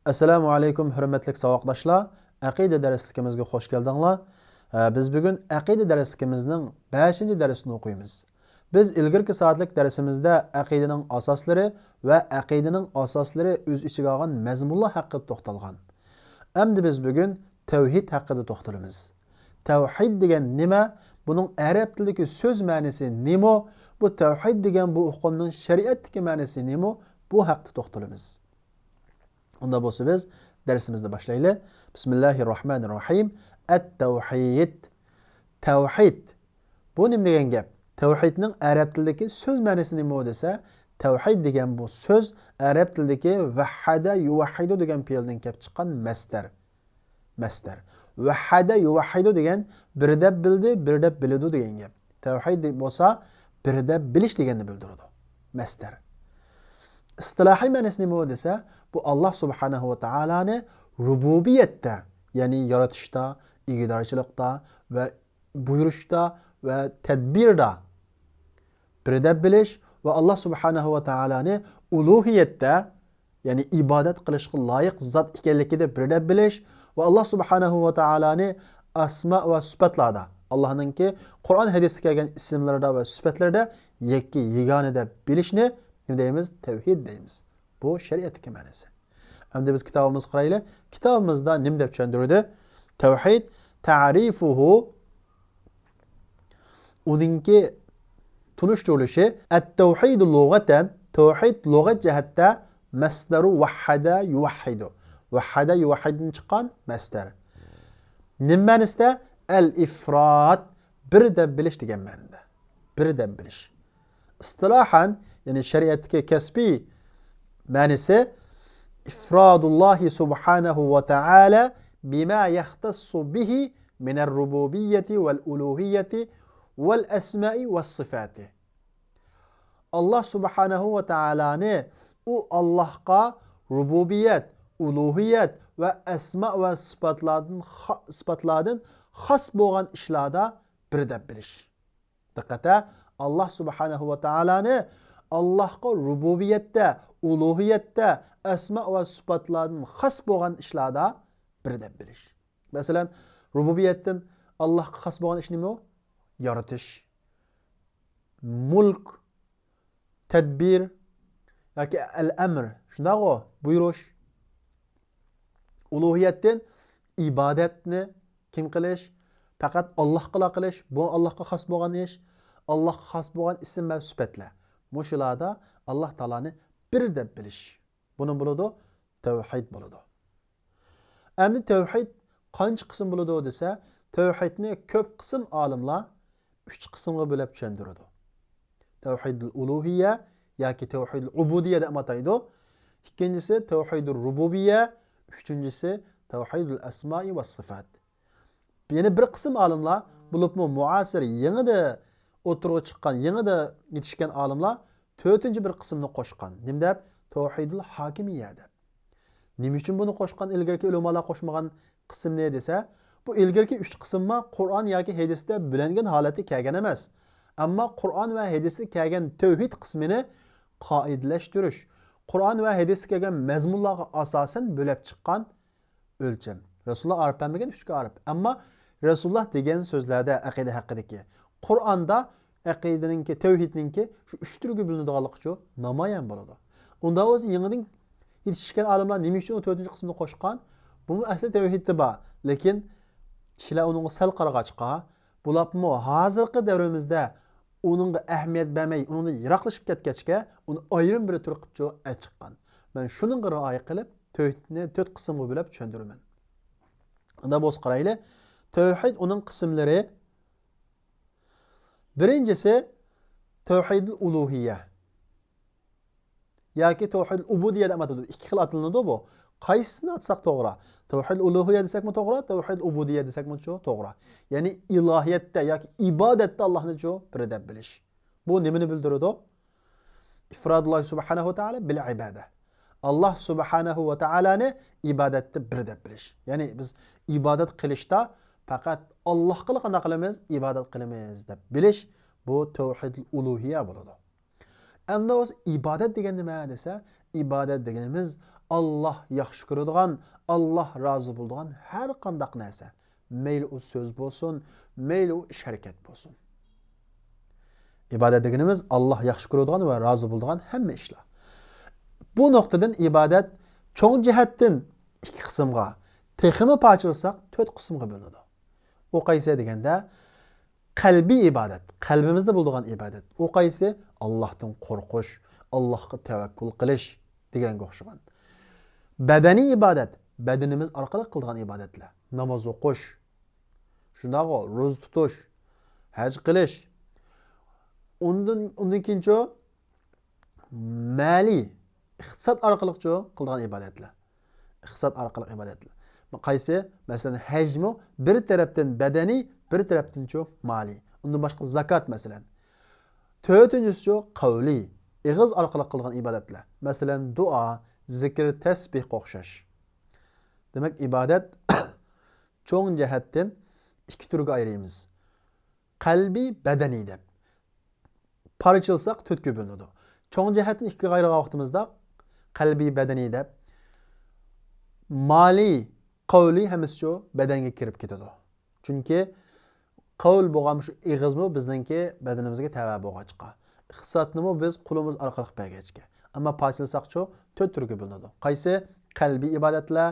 Assalamu alaykum hurmatli savoqdoshlar. Aqida darsligimizga xush keldinglar. Biz bugun aqida darsligimizning 5-darsini o'qiymiz. Biz ilgirki soatlik darsimizda aqidaning asoslari va aqidaning asoslari o'z ichiga olgan mazmunlar haqida to'xtalgan. Endi biz bugun tavhid haqida to'xtalamiz. Tavhid degan nima? Buning arab tilidagi so'z ma'nosi nima? Bu tavhid degan bu hukmning shariatdagi ma'nosi nima? Bu haqida to'xtalamiz. Onda bo'lsa biz darsimizni boshlaylik. Bismillahirrohmanirrohim. At-tavhid. Tavhid. Bu nima degan gap? Tavhidning arab tilidagi so'z ma'nosi nima desa, tavhid degan bu so'z arab tilidagi vahhada yuvahhidu degan fe'ldan kelib chiqqan masdar. Masdar. Vahhada yuvahhidu degan bir deb bildi, bir deb biladi degan gap. Tavhid bo'lsa bir deb bilish deganni bildiradi. Masdar. İstilahi ma'nosi nima desa, bu Allah subhanahu va taoloni rububiyatda, ya'ni yaratishda, ig'dorchilikda va buyurishda va tadbirda birdab bilish va Allah subhanahu va taoloni ulug'iyatda, ya'ni ibodat qilishga loyiq zot ekanligida birdab bilish va Allah subhanahu va taoloni asma va sifatlarda, Allohningki Qur'on hadisda kelgan ismlarda va sifatlarda yakka yagona deb bilishni nima deymiz? Tavhid deymiz. Bu shariatdagi ma'nosi. Endi biz kitobimizni qaraylik. Kitobimizda nima deb tushuntirdi? Tavhid ta'rifuhu uningki tunishtirilishi at-tavhid lughatan, tavhid lug'at jihatda masdaru wahhada yuvahhidu. Wahhada yuvahhiddan chiqqan masdar. Nima ma'nosida? Al-ifrat, bir deb bilish degan ma'noda. Bir deb bilish. Istilohan, ya'ni shariatdagi kasbiy ma'nosi ifradullohi subhanahu va taala bima yaxtassu bihi min ar-rububiyyati wal uluhiyyati wal asma'i was sifati. Allah subhanahu va taolani u Allohga rububiyat, uluhiyat va asma va sifatlardan xos bo'lgan ishlarda bir deb bilish. Diqqatda, Allah subhanahu va taolani Allohga rububiyatda, ulug'iyatda, asma va sifatlardan xos bo'lgan ishlarda bir deb bilish. Masalan, rububiyatdan Allohga xos bo'lgan ish nima? Yaratish, mulk, tadbir yoki al-amr, shunaqo buyurish. Ulug'iyatdan ibodatni kim qilish? Faqat Allohga qilish. Bu Allohga xos bo'lgan ish. Allohga xos bo'lgan ism va sifatlar. Mushularda Allah taolani bir deb bilish. Buni bo'ladi tavhid bo'ladi. Endi tavhid qancha qism bo'ladi desa, tavhidni ko'p qism olimlar 3 qismga bo'lib tushuntiradi. Tavhidul uluhiyya yoki tavhidul ubudiyya deb ataydi. Ikkinchisi tavhidul rububiyya, uchinchisi tavhidul asma'i va sifat. Yana bir qism olimlar bo'libmi muasir yengida o'tirib chiqqan, yengida yetishgan olimlar 4-chi bir qismni qo'shgan. Nima deb? Tavhidul hakimiyya deb. Nima uchun buni qo'shgan? Ilgarki ulamolar qo'shmagan qism ne desa, bu ilgarki 3 qismma Qur'on yoki hadisda bilingan holati kelgan emas. Ammo Qur'on va hadisda kelgan tavhid qismini qoidalashtirish, Qur'on va hadisda kelgan mazmunlarga asosan bo'lib chiqqan o'lcham. Rasululloh arab bilmagan 3 ga arab. Ammo Rasululloh degan so'zlarda aqida haqidagi Qur'onda aqidaninki, tavhidninki shu 3 turga bo'linadiganligi namoyon bo'ladi. Unda o'zi yangidan yetishgan olimlar nima uchun 4-chi qismni qo'shgan? Bu asli tavhidda bor, lekin kishilar uningga sal qarag'achqa, bularmi hozirgi davrimizda uningga ahamiyat bermay, undan yiroqlashib ketgachga, uni ayrim bir tur qilib chiqqan. Men shuningga rioya qilib, tavhidni 4 qismga bo'lib tushuntiraman. Unda bo'z qaraylik. Tavhid uning qismlari. Birinchisi tavhidul uluhiyya yoki tavhidul ubudiyya deb ataladi. Ikki xil ataladi bu. Qaysini atsak to'g'ri? Tavhid uluhiyya desakmi to'g'ri, tavhid ubudiyya desakmi to'g'ri. Ya'ni ilohiyatda yoki ibodatda Allohni bir deb bilish. Bu nimani bildiradi? İfradulloh subhanahu va taolo bil ibada. Allah subhanahu va taolani ibodatda bir deb bilish. Ya'ni biz ibodat qilishda faqat Allohga qanday qilamiz? Ibodat qilamiz deb bilish. Bu tavhidul uluhiyya bo'ladi. Endi o'zi ibodat degan nima desa, ibodat deganimiz Alloh yaxshi ko'radigan, Alloh rozi bo'ladigan har qanday narsa. Mayli u so'z bo'lsin, mayli u ish harakat bo'lsin. Ibodat deganimiz Alloh yaxshi ko'radigan va rozi bo'ladigan hamma ishlar. Bu nuqtadan ibodat cho'ng jihatdan ikki qismga, texmi parchalsak 4 qismga bo'linadi. O qaysi deganda qalbiy ibodat, qalbimizda bo'ladigan ibodat. O qaysi Allohdan qo'rqish, Allohga tavakkul qilish deganga o'xshagan. Badaniy ibodat, badanimiz orqali qiladigan ibodatlar. Namoz o'qish, shunday ro'za tutish, haj qilish. Undan keyinchi mali, iqtisod orqali qiladigan ibodatlar. Iqtisod orqali ibodatlar. Qaysi? Masalan, hajmi bir tarafdan badaniy, bir tarafdan mali. Undan boshqa zakat masalan. To'rtinchisi qavli, ig'iz orqali qilgan ibodatlar. Masalan, duo, zikr, tasbih o'xshash. Demak, ibodat cho'ng jihatdan ikki turga ayiramiz. Qalbiy, badaniy deb. Parchalsak 4ga bo'linadi. Cho'ng jihatdan ikkiga ayirgan vaqtimizda qalbiy, badaniy deb mali, qavli hammasi badanga kirib ketadi. Chunki qavl bo'lgan shu ig'izmi bizningki badanimizga tava bo'lg'achqa. Iqtisodnimi biz qo'limiz orqali qilgachqa. Ammo parchalsaqchi 4 turga bo'linadi. Qaysi? Qalbiy ibodatlar,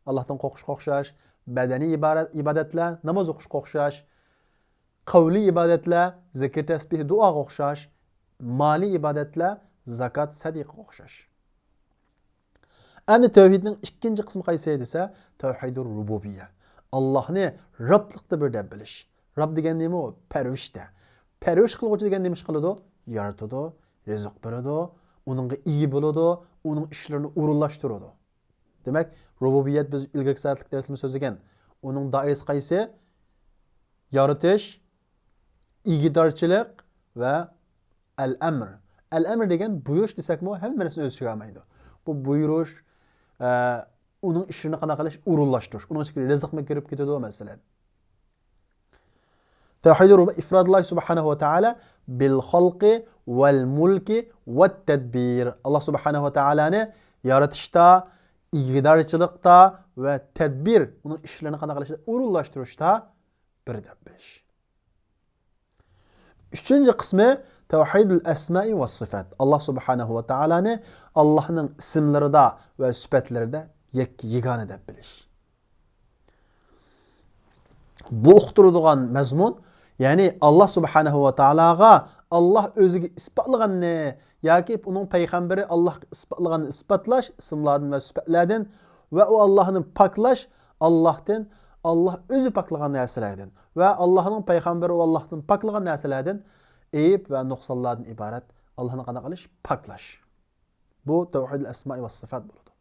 Allohdan qo'rqishga o'xshash, badaniy ibodatlar, namoz o'qishga o'xshash, qavli ibodatlar, zikr, tasbih, duoga o'xshash, mali ibodatlar, zakat, sadiqa o'xshash. Endi tavhidning ikkinchi qismi qaysi desa, tavhidur rububiyya. Allohni Roblikda bir deb bilish. Rob degan nima u? Parvishda. Parvish qiluvchi degan nima ish qiladi? Yaratadi, rizq beradi, uningga ega bo'ladi, uning ishlarini o'rinlashtiradi. Demak, rububiyat biz ilgari soatlik darsimizda so'zlagan. Uning doirasi qaysi? Yaratish, igidorchilik va al-amr. Al-amr degan buyurish desakmi, hamma narsani o'z ichiga olmaydi. Bu buyurish, uning ishini qanaqa qilish, o'rinlashtirish. Uning ichiga rizqmi kirib ketadi masalan. Tavhidur ifradulloh subhanahu va taala bil xalqi val mulki vat tadbir. Alloh subhanahu va taolani yaratishda, igidorchilikda va tadbir, uning ishlarini qanaqa qilishda, o'rinlashtirishda bir deb bilish. Üçüncü qismi tavhidul asma'i va sifat. Alloh subhanahu va taolani Allohning ismlarida va sifatlarida yagona deb bilish. Bu uqtiradigan mazmun, ya'ni Alloh subhanahu va taolaga Alloh o'ziga isbotlaganni yoki uning payg'ambari Allohga isbotlaganni isbotlash, ismlardan va sifatlardan va u Allohni poklash, Allohdan Allah o'zi poklagan narsalardan va Allohning payg'ambari va Allohdan poklagan narsalardan ayb va nuqsonlardan iborat Allohni qana qilish, poklash. Bu tavhidul asma va sifat bo'ladi.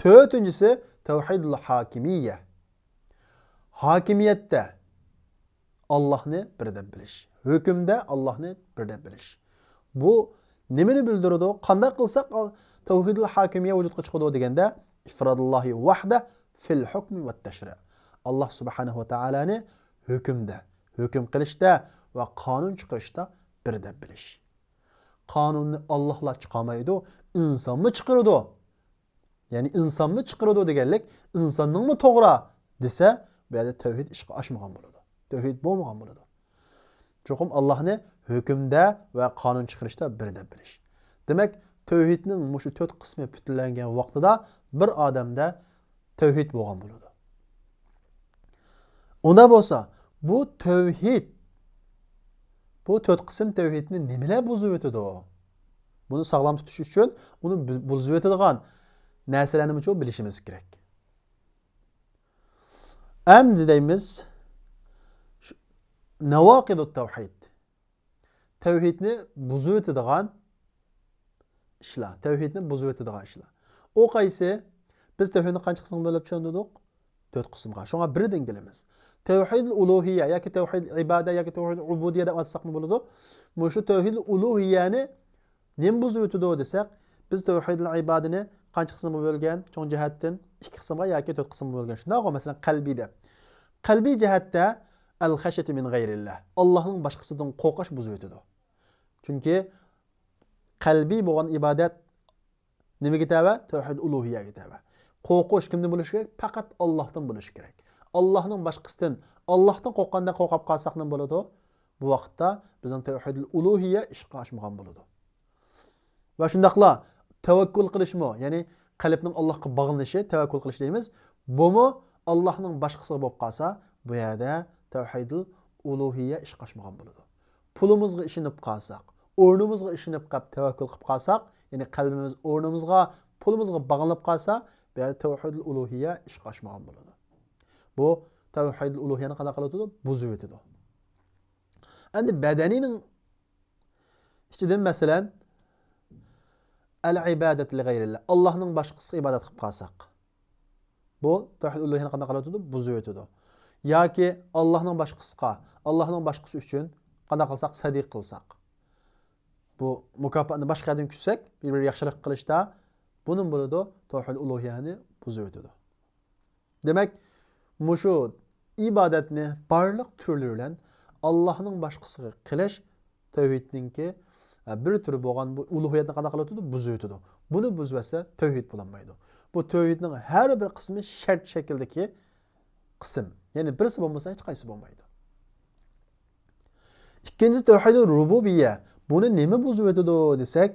To'rtinchisi tavhidul hakimiyya. Hakimiyatda Allohni bir deb bilish, hukmda Allohni bir deb bilish. Bu nimani bildiradi? Qanday qilsak tavhidul hakimiyya vujudga chiqadi deganda ifradullohi vahda fil hukmi va tashri'. Allah subhanahu va taolani hukmda, hukm qilishda va qonun chiqarishda bir deb bilish. Qonunni Allohlar chiqarmaydi, insonni chiqaradi. Ya'ni insonni chiqaradi deganlik, insonning to'g'ri desa, bu yerda tavhid ishga oshmagan bo'ladi. Tavhid bo'lmagan bo'ladi. Cho'qim Allohni hukmda va qonun chiqarishda bir deb bilish. Demak, tavhidning shu 4 qismi butunlangan vaqtida bir odamda tavhid bo'lgan bo'ladi. Unda bo'lsa, bu tavhid, bu 4 qism tavhidni nimalar buzib o'tadi? Buni sog'lom tutish uchun uni buzib o'tadigan narsalarni mucho bilishimiz kerak. Endi deymiz navaqidut tavhid. Tavhidni buzib o'tadigan ishlar, tavhidni buzib o'tadigan ishlar. O qaysi? Biz tavhidni qancha qismga bo'lib tushundik? 4 qismga. Shunga biridan kelamiz. Tavhid uluhiyya yoki tavhid ibada yoki tavhid ubudiyya deb atsaqmi bo'ladi. Bu shu tavhid uluhiyyani nim buzib o'tadi desak, biz tavhid ibadani qancha qismga bo'lgan? Cho'ng jihatdan 2 qismga yoki 4 qismga bo'lgan. Shunday masalan qalbida. Qalbiy jihatda al-khashyatu min g'ayrillah. Allohning boshqasidan qo'rqish buzib o'tadi. Chunki qalbiy bo'lgan ibodat nimaga tava? Tavhid uluhiyaga tava. Qo'rqish kimdan bo'lishi kerak? Faqat Allohdan bo'lishi kerak. Allohning boshqasidan, Allohdan qo'rqqanda qo'rqib qolsak nima bo'ladi? Bu vaqtda bizning tavhid uluhiya ishga oshmagan bo'ladi. Va shundaqla tavakkul qilishmi, ya'ni qalbning Allohga bog'lanishi, tavakkul qilish deymiz. Bumi Allohning boshqasi bo'lib qolsa, bu yerda tavhidul uluhiya ishga oshmagan bo'ladi. Pulimizga ishinib qolsak, o'rnimizga ishinib qolib tavakkul qilib qolsak, ya'ni qalbimiz o'rnimizga, pulimizga bog'lanib qolsa, bu yerda tavhidul uluhiya ishga oshmagan bo'ladi. Bu tavhidul uluhiyani qanday qiladi? Buzib o'tadi. Endi badanining ichidan masalan al-ibadat li g'ayrillah, Allohning boshqasiga ibodat qilib qolsak, bu tavhid uluhiyani qanday qiladi? Buzib o'tadi. Yoki Allohning boshqasi uchun qanday qilsak, sadiq qilsak, bu mukofotni boshqadan kutsak, bir yaxshilik qilishda buning bo'ladi tavhid uluhiyani buzib o'tadi. Demak, mushu ibodatni barliq turlari bilan Allohning boshqasiga qilish tavhidningki bir turi bo'lgan bu uluhiyatni qanday qiladi? Buzib o'tadi. Buni buzmasa tavhid bo'lmaydi. Bu tavhidning har bir qismi shart shakldagi qism. Ya'ni birisi bo'lmasa hech qaysi bo'lmaydi. Ikkinchisi tavhid rububiyya. Buni nima buzib o'tadi desak,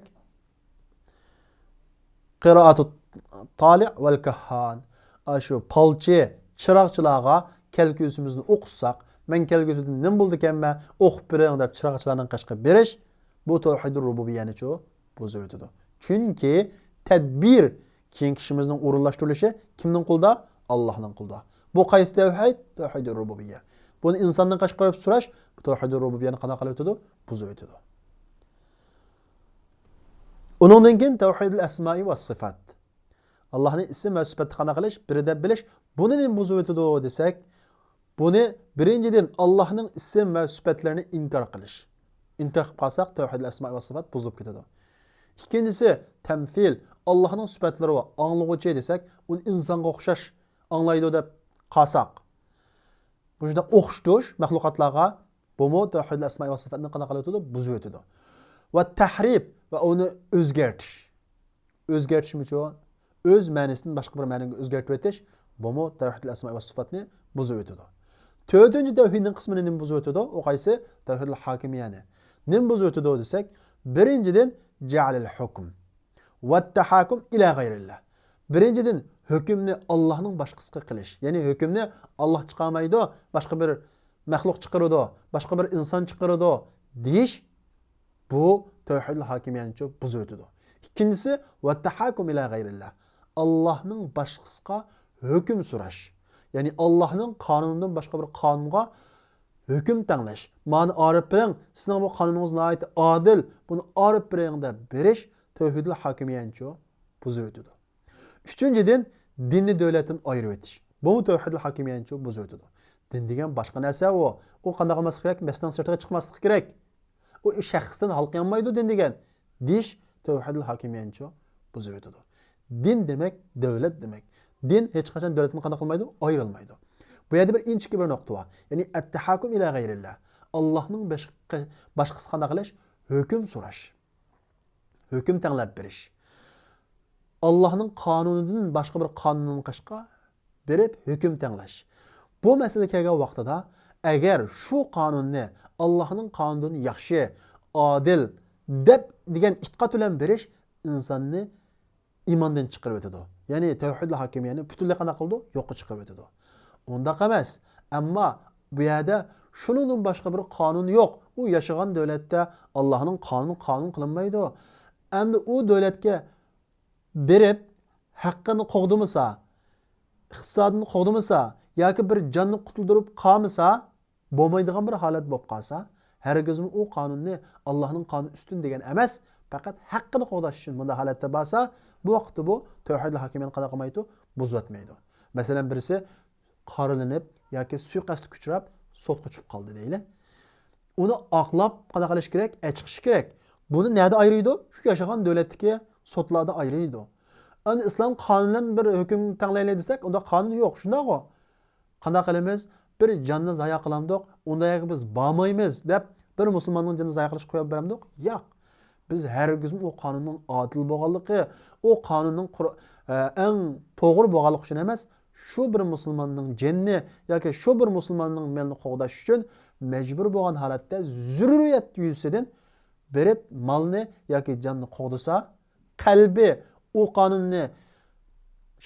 qiroatut tali' val kahhan. Shu palchi, chiroqchilarga kelgusimizni o'qitsak, men kelgusida nima bo'ldi ekanman, o'qib bering deb chiroqchilarning qashqa berish, bu tavhid rububiyyani buzib o'tadi. Chunki tadbir keyin kishimizning o'rinlashtirilishi kimning qo'lida? Allohning qo'lida. Bu qaysi tavhid? Tavhid rububiyya. Buni insondan qashqarib so'rash, bu tavhid rububiyyani qanday qilib o'tadi? Buzib o'tadi. Uningdan keyin tavhidul asma'i va sifat. Allohning ism va sifatini qanday qilish, birida bilish, buni nima buzib o'tadi desak, buni birinchidan Allohning ism va sifatlarini inkor qilish. Inkor qilib qolsak, tavhidul asma' va sifat buzilib ketadi. Ikkinchisi tamsil, Allohning sifatlari va anglag'uchi desak, uni insonga o'xshash anglaydi deb qolsak, bu yerda o'xshatish mahluqotlarga bu tavhidul asma' va sifatni qanday qiladi? Buzib o'tadi. Va tahrib va uni o'zgartish. O'zgartish uchun o'z ma'nosini boshqa bir ma'noga o'zgartirib o'tish, bu tavhidul asma' va sifatni buzib o'tadi. To'rtinchi tavhidning qismini nima buzib o'tadi? O qaysi? Tavhidul hokimiyani. Nima buzib o'tadi desak, birinchidan ja'lil hukm va tahakum ila g'ayrillah. Birinchidan hukmni Allohning boshqasiga qilish. Ya'ni hukmni Alloh chiqarmaydi, boshqa bir maxluq chiqaradi, boshqa bir inson chiqaradi deyish, bu tavhidul hokimiyani buzib o'tadi. Ikkinchisi va tahakum ila g'ayrillah. Allohning boshqasiga hukm so'rash. Ya'ni Allohning qonunidan boshqa bir qonunga hukm tanlash. Ma'ni orib biring, sizning bu qonuningiz nihoyat adil, buni orib biring deb berish tavhidul hokimiyani buzib o'tadi. Uchinchidan dinni davlatdan ayirib o'tish. Bu tavhidul hokimiyani buzib o'tadi. Din degan boshqa narsa u. U qanday qilmaslik kerak? Masdan sirtiga chiqmaslik kerak. U shaxsdan halqayanmaydi din degan. Dish tavhidul hokimiyani buzib o'tadi. Din demak davlat demak. Din hech qachon davlatdan qanday qilmaydi? Ayrilmaydi. Bu yerda bir inchki bir nuqta bor. Ya'ni at-tahakum ila g'ayrillah. Allohning boshqasi qanday qilish? Hukm so'rash. Hukm tanlab berish. Allohning qonunidan boshqa bir qonunni qashqa berib hukm tanlash. Bu masala kelgan vaqtida agar shu qonunni Allohning qonunidan yaxshi, adil deb degan e'tiqod bilan berish insonni imondan chiqarib o'tadi. Ya'ni tavhidul hokimiyani butunlay qanday qildi? Yo'qqa chiqarib o'tadi. Undaq emas. Ammo bu yerda shuningdan boshqa bir qonun yo'q. U yashagan davlatda Allohning qonun qilinmaydi. Endi u davlatga berib haqqini qo'g'dimasa, iqtisodini qo'g'dimasa yoki bir jonni qutuldirib qolmasa, bo'lmaydigan bir holat bo'lib qolsa, hargiz u qonunni Allohning qonuni ustun degan emas, faqat haqqini qo'g'dash uchun bunday holatda bo'lsa, bu vaqtda bu tavhidul hokimiyani qanday qilmaydi? Buzvatmaydi. Masalan, birisi qorilinib yoki suiqasdga uchrab sotga tushib qoldi deylik. Uni oqlab qanday qilish kerak? Chiqish kerak. Buni nerda ayiradi? Shu yashagan davlatdagi sotlarda ayiradi. Endi islom qonunidan bir hukm tanlaylik desak, unda qonun yo'q. Shundaqmi? Qanday qilamiz? Bir jonni zayo qilamdik, unda biz bormaymiz deb bir musulmonning jonni zayo qilish qo'yib beramdik? Yo'q. biz hargiz o qonunning adil bo'lganligi, o qonunning eng to'g'ri bo'lganligi uchun emas, shu bir musulmonning jinni yoki shu bir musulmonning melni qo'g'dash uchun majbur bo'lgan holatda zurriyat yuzidan berib molni yoki jonni qo'g'disa, qalbi o qonunni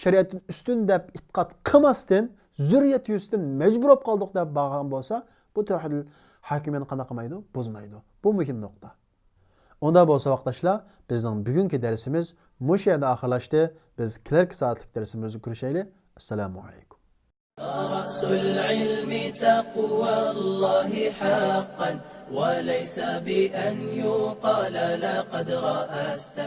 shariatdan ustun deb e'tiqod qilmasdan zurriyat yuzidan majbur bo'lib qoldik deb bag'an bo'lsa, bu tavhid hokimiyatni qana qilmaydi, buzmaydi. Bu muhim nuqta. Onda bo'lsa vaqtdoshlar, bizning bugungi darsimiz mush yerda oxirlashdi. Biz kelarki soatlik darsimizni ko'rishaylik. Assalomu alaykum. رأس العلم تقوى الله حقا وليس بأن يقال لقد رأست